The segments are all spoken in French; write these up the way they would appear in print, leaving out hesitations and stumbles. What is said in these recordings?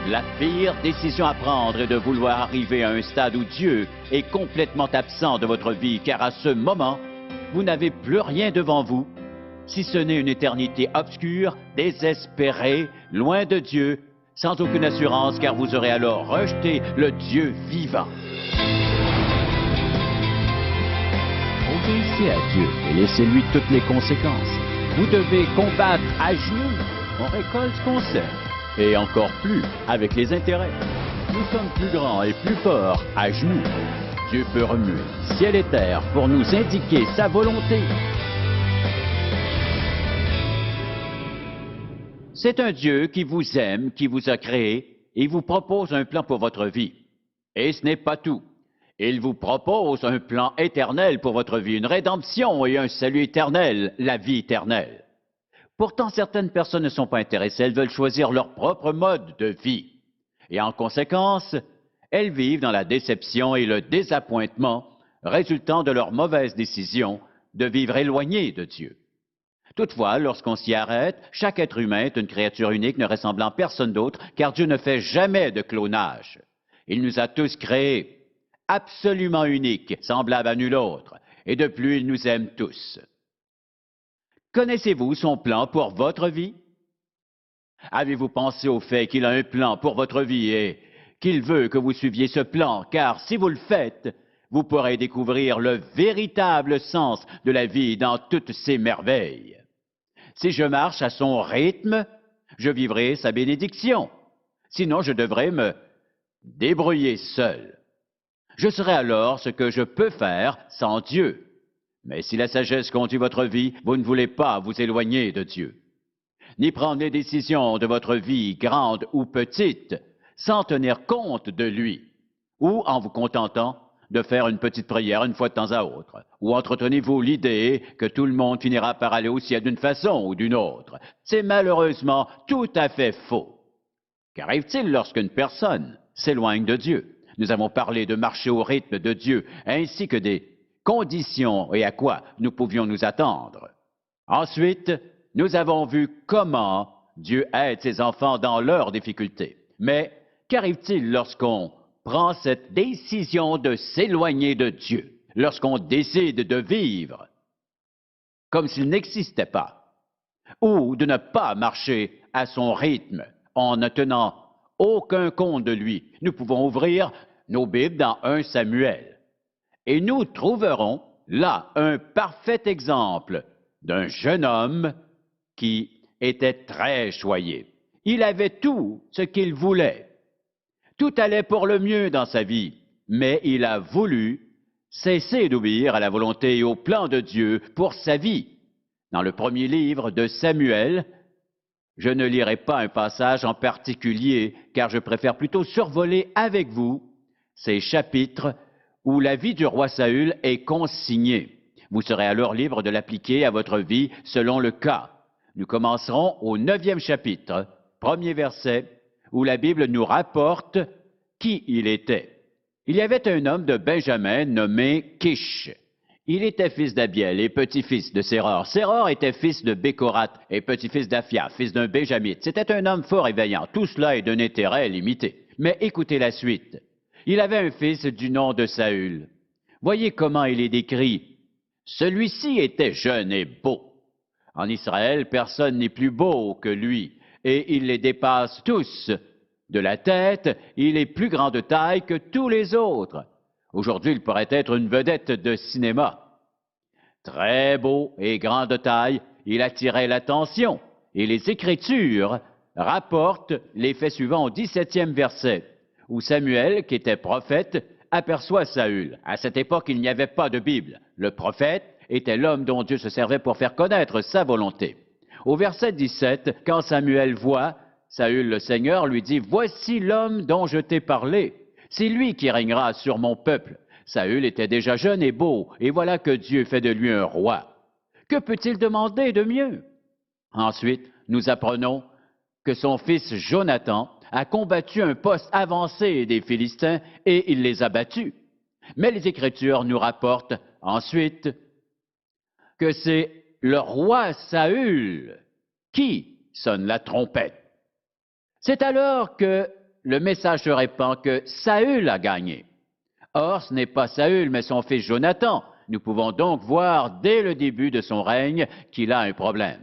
La pire décision à prendre est de vouloir arriver à un stade où Dieu est complètement absent de votre vie, car à ce moment, vous n'avez plus rien devant vous, si ce n'est une éternité obscure, désespérée, loin de Dieu, sans aucune assurance, car vous aurez alors rejeté le Dieu vivant. Obéissez à Dieu et laissez-lui toutes les conséquences. Vous devez combattre à genoux. On récolte ce qu'on sème. Et encore plus avec les intérêts. Nous sommes plus grands et plus forts à genoux. Dieu peut remuer ciel et terre pour nous indiquer sa volonté. C'est un Dieu qui vous aime, qui vous a créé et vous propose un plan pour votre vie. Et ce n'est pas tout. Il vous propose un plan éternel pour votre vie, une rédemption et un salut éternel, la vie éternelle. Pourtant, certaines personnes ne sont pas intéressées, elles veulent choisir leur propre mode de vie. Et en conséquence, elles vivent dans la déception et le désappointement résultant de leur mauvaise décision de vivre éloignées de Dieu. Toutefois, lorsqu'on s'y arrête, chaque être humain est une créature unique ne ressemblant à personne d'autre, car Dieu ne fait jamais de clonage. Il nous a tous créés absolument uniques, semblables à nul autre, et de plus, il nous aime tous. Connaissez-vous son plan pour votre vie? Avez-vous pensé au fait qu'il a un plan pour votre vie et qu'il veut que vous suiviez ce plan, car si vous le faites, vous pourrez découvrir le véritable sens de la vie dans toutes ses merveilles. Si je marche à son rythme, je vivrai sa bénédiction. Sinon, je devrais me débrouiller seul. Je serai alors ce que je peux faire sans Dieu. Mais si la sagesse conduit votre vie, vous ne voulez pas vous éloigner de Dieu, ni prendre les décisions de votre vie, grandes ou petites, sans tenir compte de lui, ou en vous contentant de faire une petite prière une fois de temps à autre, ou entretenez-vous l'idée que tout le monde finira par aller au ciel d'une façon ou d'une autre. C'est malheureusement tout à fait faux. Qu'arrive-t-il lorsqu'une personne s'éloigne de Dieu? Nous avons parlé de marcher au rythme de Dieu, ainsi que des conditions et à quoi nous pouvions nous attendre. Ensuite, nous avons vu comment Dieu aide ses enfants dans leurs difficultés. Mais qu'arrive-t-il lorsqu'on prend cette décision de s'éloigner de Dieu, lorsqu'on décide de vivre comme s'il n'existait pas, ou de ne pas marcher à son rythme en ne tenant aucun compte de lui? Nous pouvons ouvrir nos Bibles dans 1 Samuel. Et nous trouverons là un parfait exemple d'un jeune homme qui était très choyé. Il avait tout ce qu'il voulait. Tout allait pour le mieux dans sa vie, mais il a voulu cesser d'obéir à la volonté et au plan de Dieu pour sa vie. Dans le premier livre de Samuel, je ne lirai pas un passage en particulier, car je préfère plutôt survoler avec vous ces chapitres où la vie du roi Saül est consignée. Vous serez alors libre de l'appliquer à votre vie selon le cas. Nous commencerons au 9e chapitre, premier verset, où la Bible nous rapporte qui il était. Il y avait un homme de Benjamin nommé Kish. Il était fils d'Abiel et petit-fils de Séror. Séror était fils de Bécorat et petit-fils d'Aphia, fils d'un Béjamite. C'était un homme fort et vaillant. Tout cela est d'un intérêt limité. Mais écoutez la suite. Il avait un fils du nom de Saül. Voyez comment il est décrit. Celui-ci était jeune et beau. En Israël, personne n'est plus beau que lui, et il les dépasse tous. De la tête, il est plus grand de taille que tous les autres. Aujourd'hui, il pourrait être une vedette de cinéma. Très beau et grand de taille, il attirait l'attention, et les Écritures rapportent les faits suivants au 17e verset, où Samuel, qui était prophète, aperçoit Saül. À cette époque, il n'y avait pas de Bible. Le prophète était l'homme dont Dieu se servait pour faire connaître sa volonté. Au verset 17, quand Samuel voit, Saül le Seigneur lui dit, « Voici l'homme dont je t'ai parlé. C'est lui qui régnera sur mon peuple. » Saül était déjà jeune et beau, et voilà que Dieu fait de lui un roi. Que peut-il demander de mieux? Ensuite, nous apprenons que son fils Jonathan a combattu un poste avancé des Philistins et il les a battus. Mais les Écritures nous rapportent ensuite que c'est le roi Saül qui sonne la trompette. C'est alors que le message se répand que Saül a gagné. Or, ce n'est pas Saül, mais son fils Jonathan. Nous pouvons donc voir dès le début de son règne qu'il a un problème.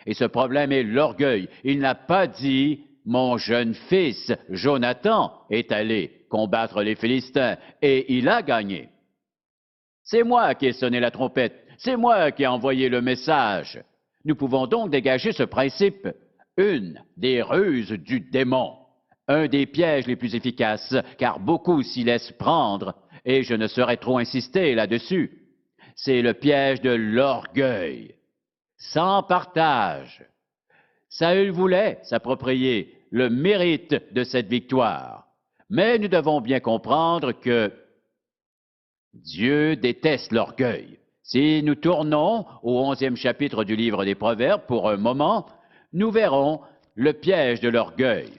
Et ce problème est l'orgueil. Il n'a pas dit « Mon jeune fils Jonathan est allé combattre les Philistins et il a gagné. C'est moi qui ai sonné la trompette, c'est moi qui ai envoyé le message. » Nous pouvons donc dégager ce principe. Une des ruses du démon, un des pièges les plus efficaces, car beaucoup s'y laissent prendre, et je ne saurais trop insister là-dessus. C'est le piège de l'orgueil. Sans partage. Saül voulait s'approprier le mérite de cette victoire. Mais nous devons bien comprendre que Dieu déteste l'orgueil. Si nous tournons au 11e chapitre du livre des Proverbes pour un moment, nous verrons le piège de l'orgueil.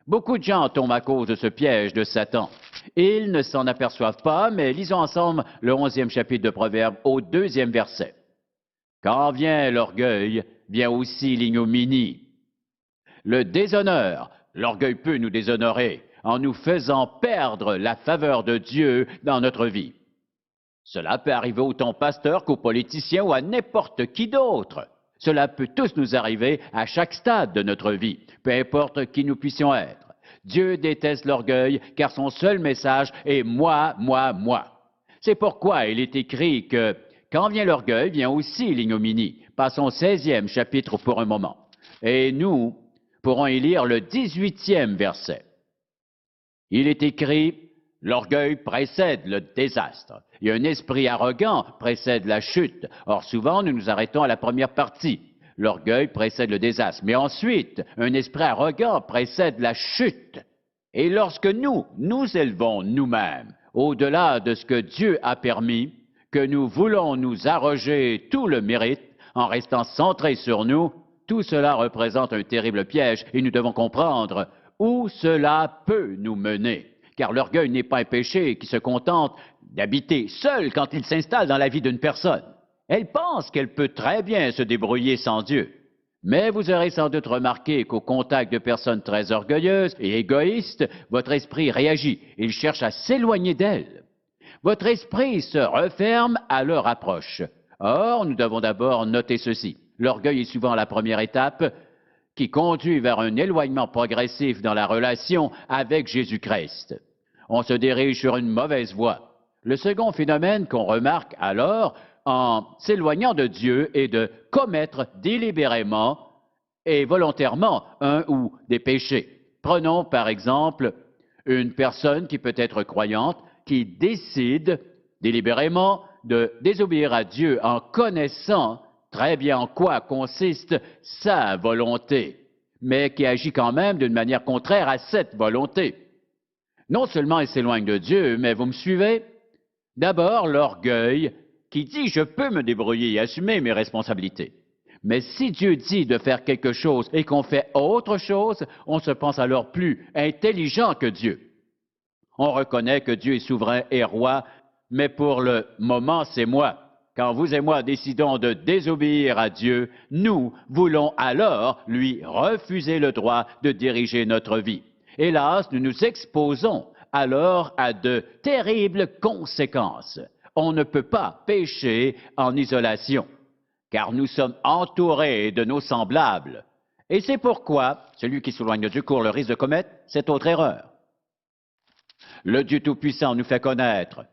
Beaucoup de gens tombent à cause de ce piège de Satan. Ils ne s'en aperçoivent pas, mais lisons ensemble le 11e chapitre de Proverbes au 2e verset. Quand vient l'orgueil, vient aussi l'ignominie. Le déshonneur, l'orgueil peut nous déshonorer en nous faisant perdre la faveur de Dieu dans notre vie. Cela peut arriver autant aux pasteurs qu'aux politiciens ou à n'importe qui d'autre. Cela peut tous nous arriver à chaque stade de notre vie, peu importe qui nous puissions être. Dieu déteste l'orgueil car son seul message est « moi, moi, moi ». C'est pourquoi il est écrit que quand vient l'orgueil, vient aussi l'ignominie. Passons au 16e chapitre pour un moment. Et nous pourrons y lire le 18e verset. Il est écrit « L'orgueil précède le désastre. Et un esprit arrogant précède la chute. » Or, souvent, nous nous arrêtons à la première partie. L'orgueil précède le désastre. Mais ensuite, un esprit arrogant précède la chute. Et lorsque nous élevons nous-mêmes au-delà de ce que Dieu a permis, que nous voulons nous arroger tout le mérite en restant centrés sur nous, tout cela représente un terrible piège et nous devons comprendre où cela peut nous mener. Car l'orgueil n'est pas un péché qui se contente d'habiter seul quand il s'installe dans la vie d'une personne. Elle pense qu'elle peut très bien se débrouiller sans Dieu. Mais vous aurez sans doute remarqué qu'au contact de personnes très orgueilleuses et égoïstes, votre esprit réagit. Il cherche à s'éloigner d'elles. Votre esprit se referme à leur approche. Or, nous devons d'abord noter ceci. L'orgueil est souvent la première étape qui conduit vers un éloignement progressif dans la relation avec Jésus-Christ. On se dirige sur une mauvaise voie. Le second phénomène qu'on remarque alors en s'éloignant de Dieu est de commettre délibérément et volontairement un ou des péchés. Prenons par exemple une personne qui peut être croyante, qui décide délibérément de désobéir à Dieu en connaissant très bien en quoi consiste sa volonté, mais qui agit quand même d'une manière contraire à cette volonté. Non seulement il s'éloigne de Dieu, mais vous me suivez? D'abord, l'orgueil qui dit « je peux me débrouiller et assumer mes responsabilités ». Mais si Dieu dit de faire quelque chose et qu'on fait autre chose, on se pense alors plus intelligent que Dieu. On reconnaît que Dieu est souverain et roi, mais pour le moment, c'est moi. Quand vous et moi décidons de désobéir à Dieu, nous voulons alors lui refuser le droit de diriger notre vie. Hélas, nous nous exposons alors à de terribles conséquences. On ne peut pas pécher en isolation, car nous sommes entourés de nos semblables. Et c'est pourquoi celui qui s'éloigne de Dieu court le risque de commettre cette autre erreur. Le Dieu Tout-Puissant nous fait connaître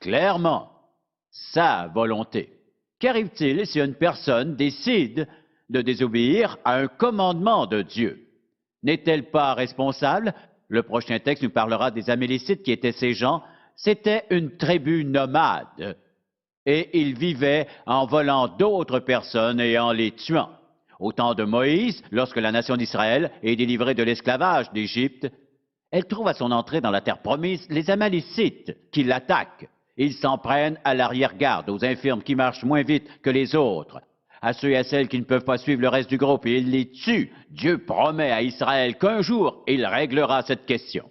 clairement sa volonté. Qu'arrive-t-il si une personne décide de désobéir à un commandement de Dieu? N'est-elle pas responsable? Le prochain texte nous parlera des Amélécites qui étaient ces gens. C'était une tribu nomade et ils vivaient en volant d'autres personnes et en les tuant. Au temps de Moïse, lorsque la nation d'Israël est délivrée de l'esclavage d'Égypte, elle trouve à son entrée dans la terre promise les Amélécites qui l'attaquent. Ils s'en prennent à l'arrière-garde, aux infirmes qui marchent moins vite que les autres, à ceux et à celles qui ne peuvent pas suivre le reste du groupe, et ils les tuent. Dieu promet à Israël qu'un jour, il réglera cette question.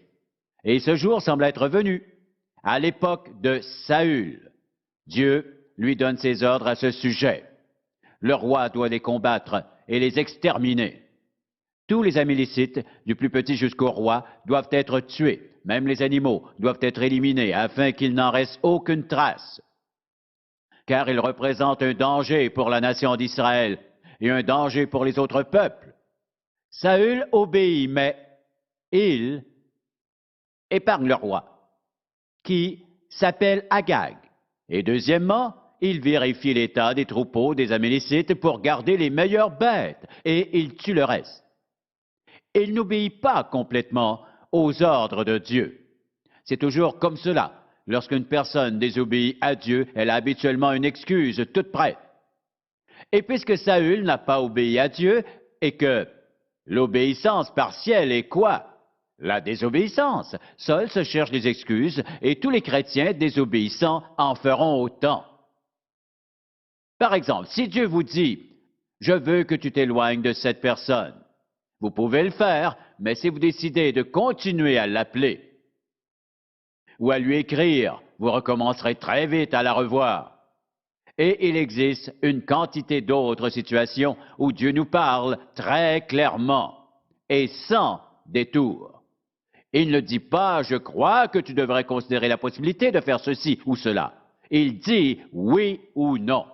Et ce jour semble être venu. À l'époque de Saül, Dieu lui donne ses ordres à ce sujet. Le roi doit les combattre et les exterminer. Tous les Amélécites, du plus petit jusqu'au roi, doivent être tués. Même les animaux doivent être éliminés afin qu'il n'en reste aucune trace. Car ils représentent un danger pour la nation d'Israël et un danger pour les autres peuples. Saül obéit, mais il épargne le roi, qui s'appelle Agag. Et deuxièmement, il vérifie l'état des troupeaux des Amélécites pour garder les meilleures bêtes, et il tue le reste. Il n'obéit pas complètement aux ordres de Dieu. C'est toujours comme cela. Lorsqu'une personne désobéit à Dieu, elle a habituellement une excuse toute prête. Et puisque Saül n'a pas obéi à Dieu, et que l'obéissance partielle est quoi? La désobéissance. Saül se cherche des excuses, et tous les chrétiens désobéissants en feront autant. Par exemple, si Dieu vous dit « Je veux que tu t'éloignes de cette personne », vous pouvez le faire, mais si vous décidez de continuer à l'appeler ou à lui écrire, vous recommencerez très vite à la revoir. Et il existe une quantité d'autres situations où Dieu nous parle très clairement et sans détour. Il ne dit pas « Je crois que tu devrais considérer la possibilité de faire ceci ou cela ». Il dit oui ou non.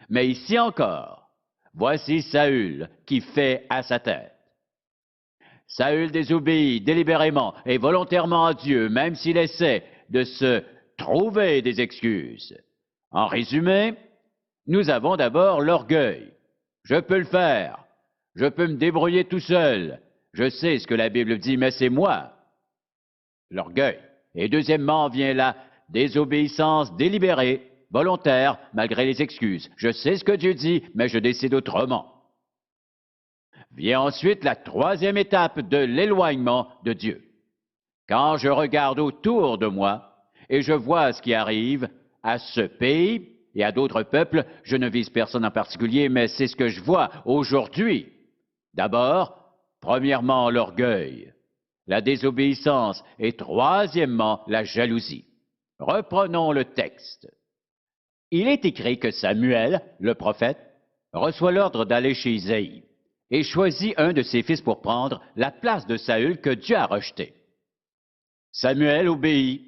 Mais ici encore, voici Saül qui fait à sa tête. Saül désobéit délibérément et volontairement à Dieu, même s'il essaie de se trouver des excuses. En résumé, nous avons d'abord l'orgueil. Je peux le faire. Je peux me débrouiller tout seul. Je sais ce que la Bible dit, mais c'est moi. L'orgueil. Et deuxièmement vient la désobéissance délibérée, volontaire, malgré les excuses. Je sais ce que Dieu dit, mais je décide autrement. Vient ensuite la troisième étape de l'éloignement de Dieu. Quand je regarde autour de moi et je vois ce qui arrive à ce pays et à d'autres peuples, je ne vise personne en particulier, mais c'est ce que je vois aujourd'hui. D'abord, premièrement, l'orgueil, la désobéissance et troisièmement, la jalousie. Reprenons le texte. Il est écrit que Samuel, le prophète, reçoit l'ordre d'aller chez Isaïe et choisit un de ses fils pour prendre la place de Saül que Dieu a rejeté. Samuel obéit,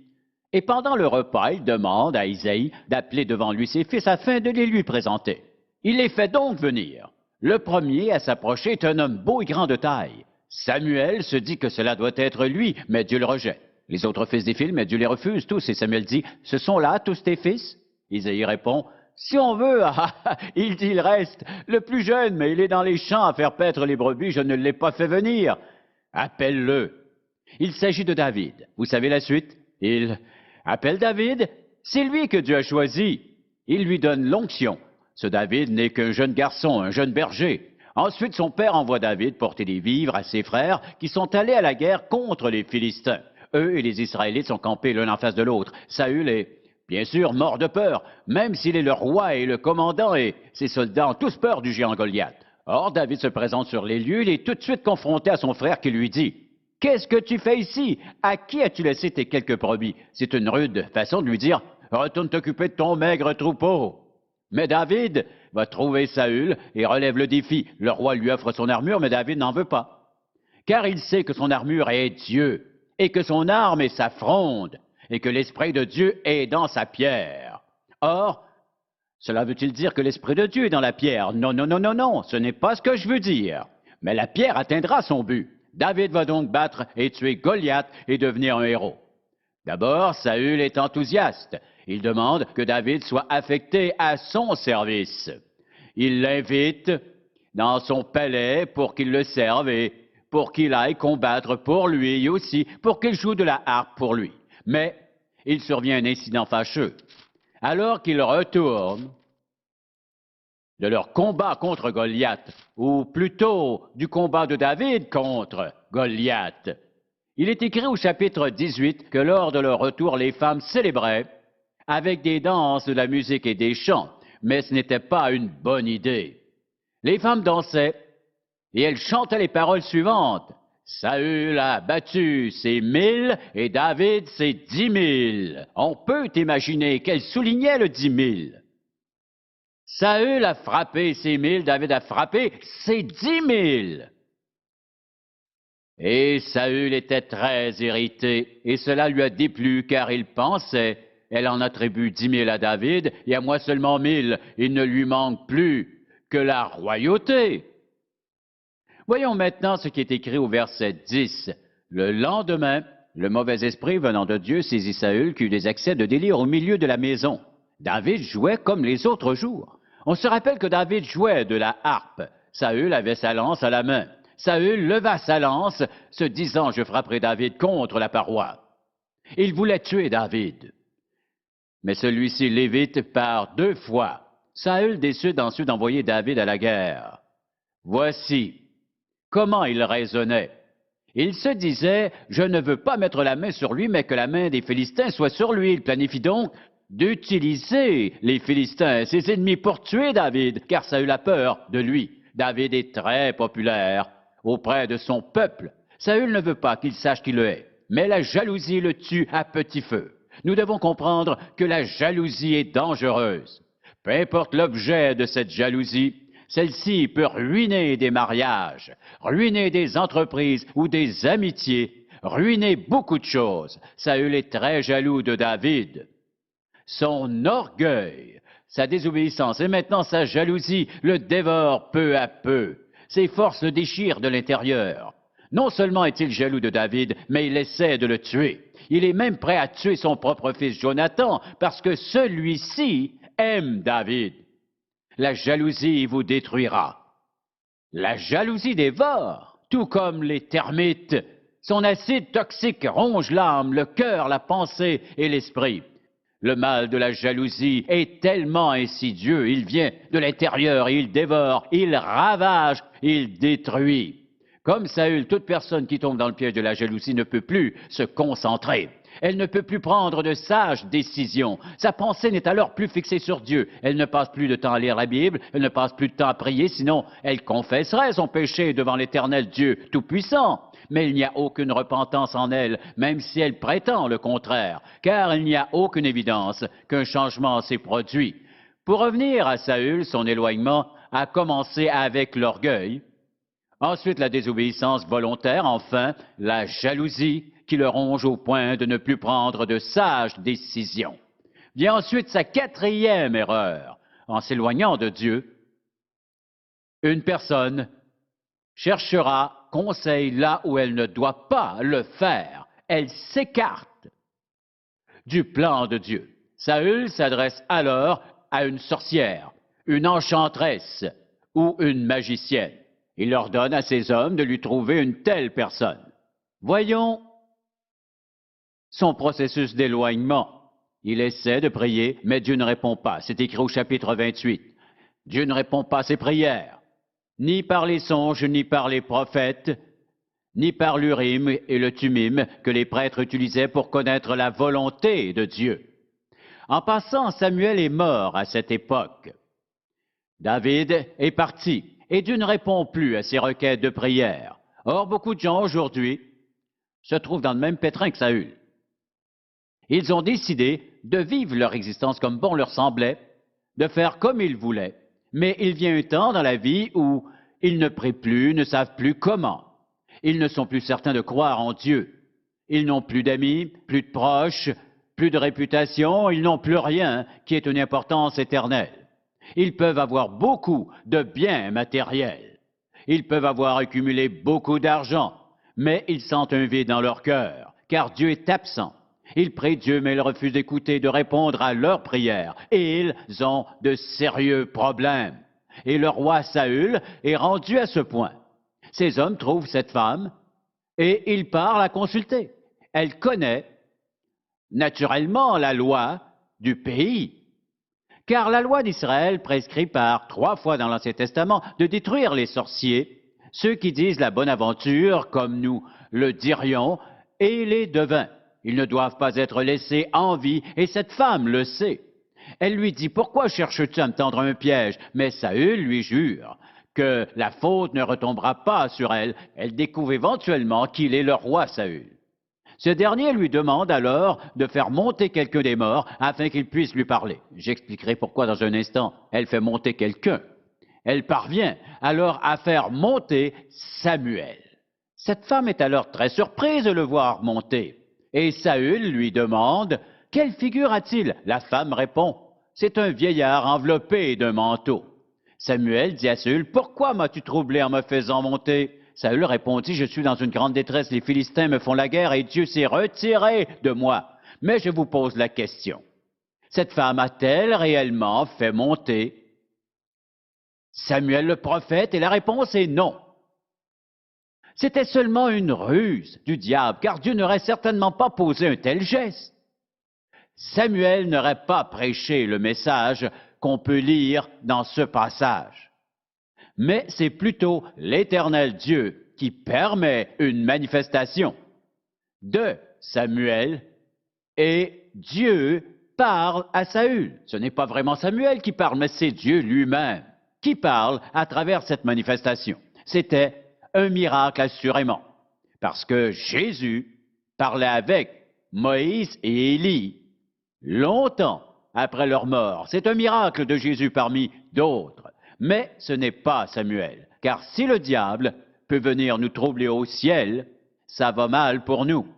et pendant le repas, il demande à Isaïe d'appeler devant lui ses fils afin de les lui présenter. Il les fait donc venir. Le premier à s'approcher est un homme beau et grand de taille. Samuel se dit que cela doit être lui, mais Dieu le rejette. Les autres fils défilent, mais Dieu les refuse tous, et Samuel dit, « Ce sont là tous tes fils ?» Isaïe répond, « Si on veut, il dit, il reste. Le plus jeune, mais il est dans les champs à faire paître les brebis, je ne l'ai pas fait venir. Appelle-le. » Il s'agit de David. Vous savez la suite? Il appelle David. C'est lui que Dieu a choisi. Il lui donne l'onction. Ce David n'est qu'un jeune garçon, un jeune berger. Ensuite, son père envoie David porter des vivres à ses frères qui sont allés à la guerre contre les Philistins. Eux et les Israélites sont campés l'un en face de l'autre. Saül est bien sûr mort de peur, même s'il est le roi et le commandant, et ses soldats ont tous peur du géant Goliath. Or, David se présente sur les lieux, il est tout de suite confronté à son frère qui lui dit « Qu'est-ce que tu fais ici? À qui as-tu laissé tes quelques brebis? » C'est une rude façon de lui dire « Retourne t'occuper de ton maigre troupeau. » Mais David va trouver Saül et relève le défi. Le roi lui offre son armure, mais David n'en veut pas. Car il sait que son armure est Dieu, et que son arme est sa fronde, et que l'Esprit de Dieu est dans sa pierre. Or, cela veut-il dire que l'Esprit de Dieu est dans la pierre? Non, non, non, non, non, ce n'est pas ce que je veux dire. Mais la pierre atteindra son but. David va donc battre et tuer Goliath et devenir un héros. D'abord, Saül est enthousiaste. Il demande que David soit affecté à son service. Il l'invite dans son palais pour qu'il le serve et pour qu'il aille combattre pour lui et aussi pour qu'il joue de la harpe pour lui. Mais il survient un incident fâcheux. Alors qu'il retourne de leur combat contre Goliath, ou plutôt du combat de David contre Goliath, il est écrit au chapitre 18 que lors de leur retour, les femmes célébraient avec des danses, de la musique et des chants, mais ce n'était pas une bonne idée. Les femmes dansaient et elles chantaient les paroles suivantes. Saül a battu ses 1000 et David ses 10 000. On peut imaginer qu'elle soulignait le 10 000. Saül a frappé ses 1000, David a frappé ses 10 000. Et Saül était très irrité, et cela lui a déplu, car il pensait, elle en attribue 10 000 à David, et à moi seulement 1000, il ne lui manque plus que la royauté. Voyons maintenant ce qui est écrit au verset 10. Le lendemain, le mauvais esprit venant de Dieu saisit Saül, qui eut des accès de délire au milieu de la maison. David jouait comme les autres jours. On se rappelle que David jouait de la harpe. Saül avait sa lance à la main. Saül leva sa lance, se disant, je frapperai David contre la paroi. Il voulait tuer David. Mais celui-ci l'évite par 2 fois. Saül décide ensuite d'envoyer David à la guerre. Voici comment il raisonnait. Il se disait, je ne veux pas mettre la main sur lui, mais que la main des Philistins soit sur lui. Il planifie donc d'utiliser les Philistins, ses ennemis, pour tuer David, car Saül a peur de lui. David est très populaire auprès de son peuple. Saül ne veut pas qu'il sache qui le est, mais la jalousie le tue à petit feu. Nous devons comprendre que la jalousie est dangereuse. Peu importe l'objet de cette jalousie, celle-ci peut ruiner des mariages, ruiner des entreprises ou des amitiés, ruiner beaucoup de choses. Saül est très jaloux de David. Son orgueil, sa désobéissance et maintenant sa jalousie le dévorent peu à peu. Ses forces le déchirent de l'intérieur. Non seulement est-il jaloux de David, mais il essaie de le tuer. Il est même prêt à tuer son propre fils Jonathan parce que celui-ci aime David. La jalousie vous détruira. La jalousie dévore, tout comme les termites. Son acide toxique ronge l'âme, le cœur, la pensée et l'esprit. Le mal de la jalousie est tellement insidieux, il vient de l'intérieur, il dévore, il ravage, il détruit. Comme Saül, toute personne qui tombe dans le piège de la jalousie ne peut plus se concentrer. Elle ne peut plus prendre de sages décisions. Sa pensée n'est alors plus fixée sur Dieu. Elle ne passe plus de temps à lire la Bible, elle ne passe plus de temps à prier, sinon elle confesserait son péché devant l'Éternel Dieu Tout-Puissant. Mais il n'y a aucune repentance en elle, même si elle prétend le contraire, car il n'y a aucune évidence qu'un changement s'est produit. Pour revenir à Saül, son éloignement a commencé avec l'orgueil, ensuite la désobéissance volontaire, enfin la jalousie qui le ronge au point de ne plus prendre de sages décisions. Vient ensuite sa 4e erreur. En s'éloignant de Dieu, une personne cherchera conseil là où elle ne doit pas le faire. Elle s'écarte du plan de Dieu. Saül s'adresse alors à une sorcière, une enchanteresse ou une magicienne. Il ordonne à ses hommes de lui trouver une telle personne. Voyons son processus d'éloignement. Il essaie de prier, mais Dieu ne répond pas. C'est écrit au chapitre 28. Dieu ne répond pas à ses prières, ni par les songes, ni par les prophètes, ni par l'Urim et le Tumim que les prêtres utilisaient pour connaître la volonté de Dieu. En passant, Samuel est mort à cette époque. David est parti, et Dieu ne répond plus à ses requêtes de prière. Or, beaucoup de gens aujourd'hui se trouvent dans le même pétrin que Saül. Ils ont décidé de vivre leur existence comme bon leur semblait, de faire comme ils voulaient, mais il vient un temps dans la vie où ils ne prient plus, ne savent plus comment. Ils ne sont plus certains de croire en Dieu. Ils n'ont plus d'amis, plus de proches, plus de réputation, ils n'ont plus rien qui ait une importance éternelle. Ils peuvent avoir beaucoup de biens matériels. Ils peuvent avoir accumulé beaucoup d'argent, mais ils sentent un vide dans leur cœur, car Dieu est absent. Ils prient Dieu, mais ils refusent d'écouter, de répondre à leurs prières. Et ils ont de sérieux problèmes. Et le roi Saül est rendu à ce point. Ces hommes trouvent cette femme et il part la consulter. Elle connaît naturellement la loi du pays. Car la loi d'Israël prescrit par 3 fois dans l'Ancien Testament de détruire les sorciers, ceux qui disent la bonne aventure, comme nous le dirions, et les devins. Ils ne doivent pas être laissés en vie, et cette femme le sait. Elle lui dit, pourquoi cherches-tu à me tendre un piège? Mais Saül lui jure que la faute ne retombera pas sur elle. Elle découvre éventuellement qu'il est le roi Saül. Ce dernier lui demande alors de faire monter quelqu'un des morts afin qu'il puisse lui parler. J'expliquerai pourquoi dans un instant. Elle fait monter quelqu'un. Elle parvient alors à faire monter Samuel. Cette femme est alors très surprise de le voir monter. Et Saül lui demande, « Quelle figure a-t-il » La femme répond, « C'est un vieillard enveloppé d'un manteau. » Samuel dit à Saül, « Pourquoi m'as-tu troublé en me faisant monter ?» Saül répondit, « Je suis dans une grande détresse, les Philistins me font la guerre et Dieu s'est retiré de moi. Mais je vous pose la question. Cette femme a-t-elle réellement fait monter Samuel le prophète? Et la réponse est non. C'était seulement une ruse du diable, car Dieu n'aurait certainement pas posé un tel geste. Samuel n'aurait pas prêché le message qu'on peut lire dans ce passage. Mais c'est plutôt l'Éternel Dieu qui permet une manifestation de Samuel et Dieu parle à Saül. Ce n'est pas vraiment Samuel qui parle, mais c'est Dieu lui-même qui parle à travers cette manifestation. C'était un miracle assurément, parce que Jésus parlait avec Moïse et Élie longtemps après leur mort. C'est un miracle de Jésus parmi d'autres, mais ce n'est pas Samuel, car si le diable peut venir nous troubler au ciel, ça va mal pour nous.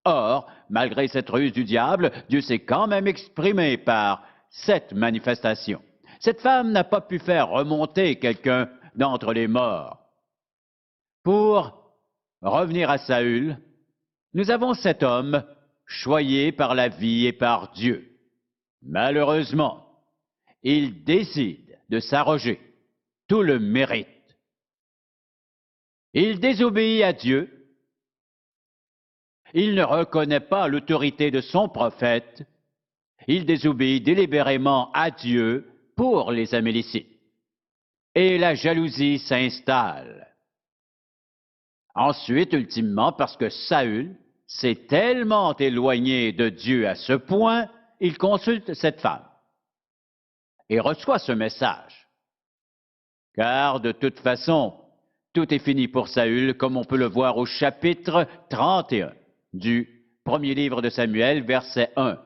Or, malgré cette ruse du diable, Dieu s'est quand même exprimé par cette manifestation. Cette femme n'a pas pu faire remonter quelqu'un d'entre les morts. Pour revenir à Saül, nous avons cet homme choyé par la vie et par Dieu. Malheureusement, il décide de s'arroger tout le mérite. Il désobéit à Dieu. Il ne reconnaît pas l'autorité de son prophète. Il désobéit délibérément à Dieu pour les Amélécites. Et la jalousie s'installe. Ensuite, ultimement, parce que Saül s'est tellement éloigné de Dieu à ce point, il consulte cette femme et reçoit ce message. Car de toute façon, tout est fini pour Saül, comme on peut le voir au chapitre 31 du premier livre de Samuel, verset 1.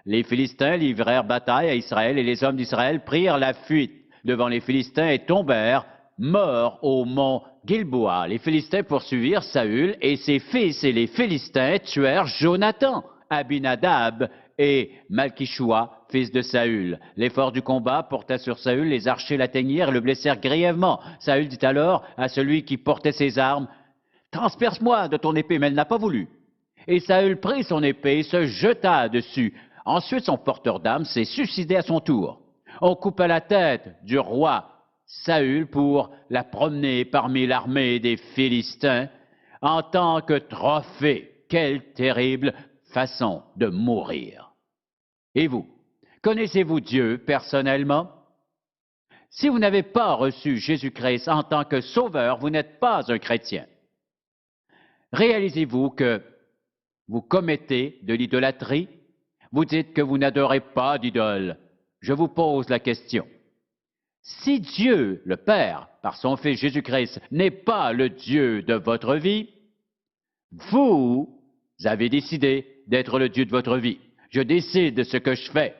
Les Philistins livrèrent bataille à Israël et les hommes d'Israël prirent la fuite devant les Philistins et tombèrent morts au mont Gilboa. Les Philistins poursuivirent Saül et ses fils et les Philistins tuèrent Jonathan, Abinadab et Malkishua, fils de Saül. L'effort du combat porta sur Saül, les archers l'atteignirent et le blessèrent grièvement. Saül dit alors à celui qui portait ses armes, « Transperce-moi de ton épée », mais elle n'a pas voulu. Et Saül prit son épée et se jeta dessus. Ensuite, son porteur d'armes s'est suicidé à son tour. On coupa la tête du roi Saül pour la promener parmi l'armée des Philistins en tant que trophée. Quelle terrible façon de mourir. Et vous, connaissez-vous Dieu personnellement? Si vous n'avez pas reçu Jésus-Christ en tant que sauveur, vous n'êtes pas un chrétien. Réalisez-vous que vous commettez de l'idolâtrie? Vous dites que vous n'adorez pas d'idole. Je vous pose la question. Si Dieu, le Père, par son Fils Jésus-Christ, n'est pas le Dieu de votre vie, vous avez décidé d'être le Dieu de votre vie. Je décide de ce que je fais.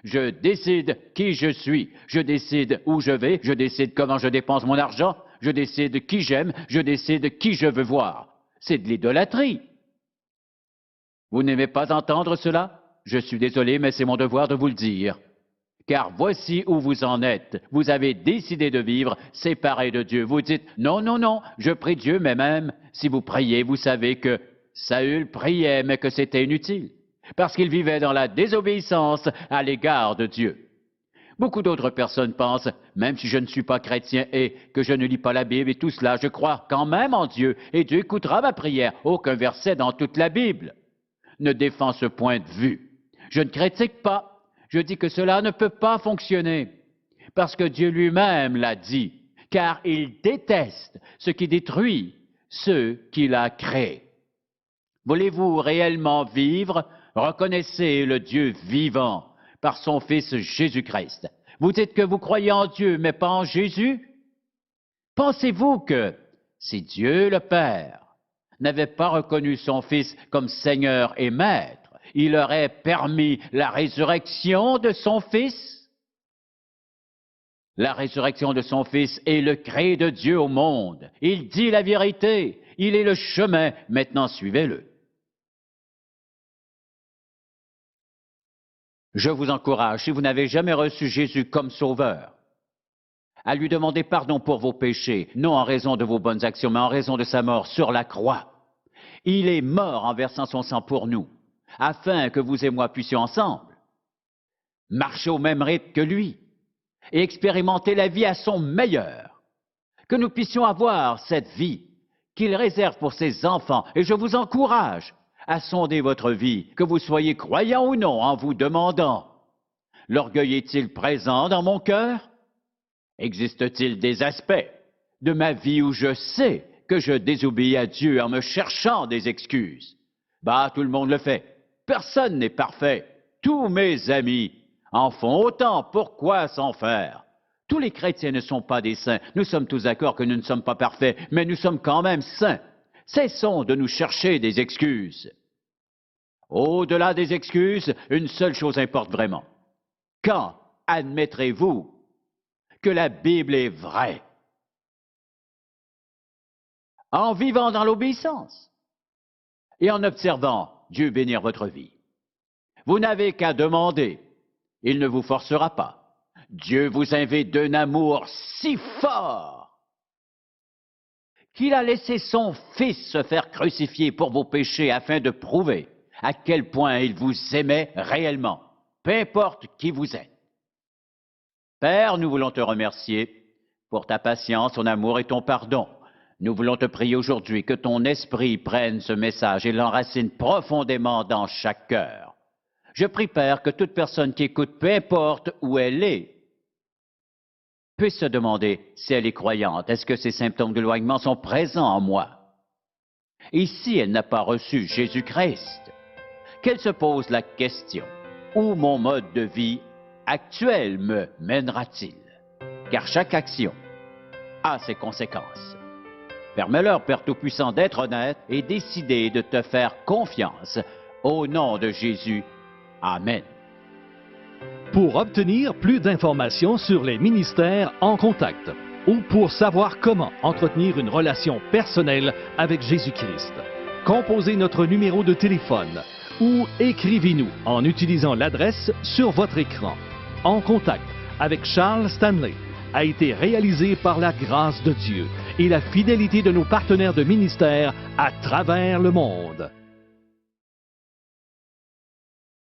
Je décide qui je suis. Je décide où je vais. Je décide comment je dépense mon argent. Je décide qui j'aime. Je décide qui je veux voir. C'est de l'idolâtrie. Vous n'aimez pas entendre cela? Je suis désolé, mais c'est mon devoir de vous le dire. Car voici où vous en êtes. Vous avez décidé de vivre séparé de Dieu. Vous dites, non, non, non, je prie Dieu, mais même si vous priez, vous savez que Saül priait, mais que c'était inutile, parce qu'il vivait dans la désobéissance à l'égard de Dieu. Beaucoup d'autres personnes pensent, même si je ne suis pas chrétien et que je ne lis pas la Bible et tout cela, je crois quand même en Dieu et Dieu écoutera ma prière. Aucun verset dans toute la Bible ne défend ce point de vue. Je ne critique pas. Je dis que cela ne peut pas fonctionner, parce que Dieu lui-même l'a dit, car il déteste ce qui détruit ceux qu'il a créés. Voulez-vous réellement vivre? Reconnaissez le Dieu vivant par son Fils Jésus-Christ. Vous dites que vous croyez en Dieu, mais pas en Jésus? Pensez-vous que si Dieu le Père n'avait pas reconnu son Fils comme Seigneur et Maître, il aurait permis la résurrection de son Fils? La résurrection de son Fils est le cri de Dieu au monde. Il dit la vérité. Il est le chemin, maintenant suivez-le. Je vous encourage, si vous n'avez jamais reçu Jésus comme sauveur, à lui demander pardon pour vos péchés, non en raison de vos bonnes actions, mais en raison de sa mort sur la croix. Il est mort en versant son sang pour nous, afin que vous et moi puissions ensemble marcher au même rythme que lui et expérimenter la vie à son meilleur, que nous puissions avoir cette vie qu'il réserve pour ses enfants. Et je vous encourage à sonder votre vie, que vous soyez croyant ou non, en vous demandant, l'orgueil est-il présent dans mon cœur? Existe-t-il des aspects de ma vie où je sais que je désobéis à Dieu en me cherchant des excuses? Tout le monde le fait. Personne n'est parfait. Tous mes amis en font autant. Pourquoi s'en faire? Tous les chrétiens ne sont pas des saints. Nous sommes tous d'accord que nous ne sommes pas parfaits, mais nous sommes quand même saints. Cessons de nous chercher des excuses. Au-delà des excuses, une seule chose importe vraiment. Quand admettrez-vous que la Bible est vraie? En vivant dans l'obéissance et en observant Dieu bénir votre vie. Vous n'avez qu'à demander. Il ne vous forcera pas. Dieu vous invite d'un amour si fort qu'il a laissé son Fils se faire crucifier pour vos péchés afin de prouver à quel point il vous aimait réellement, peu importe qui vous êtes. Père, nous voulons te remercier pour ta patience, ton amour et ton pardon. Nous voulons te prier aujourd'hui que ton esprit prenne ce message et l'enracine profondément dans chaque cœur. Je prie, Père, que toute personne qui écoute, peu importe où elle est, puisse se demander si elle est croyante. Est-ce que ces symptômes d'éloignement sont présents en moi? Et si elle n'a pas reçu Jésus-Christ, qu'elle se pose la question, où mon mode de vie actuel me mènera-t-il? Car chaque action a ses conséquences. Permets-leur, Père Tout-Puissant, d'être honnête et décider de te faire confiance. Au nom de Jésus, Amen. Pour obtenir plus d'informations sur les ministères en contact ou pour savoir comment entretenir une relation personnelle avec Jésus-Christ, composez notre numéro de téléphone ou écrivez-nous en utilisant l'adresse sur votre écran. En contact avec Charles Stanley a été réalisé par la grâce de Dieu et la fidélité de nos partenaires de ministère à travers le monde.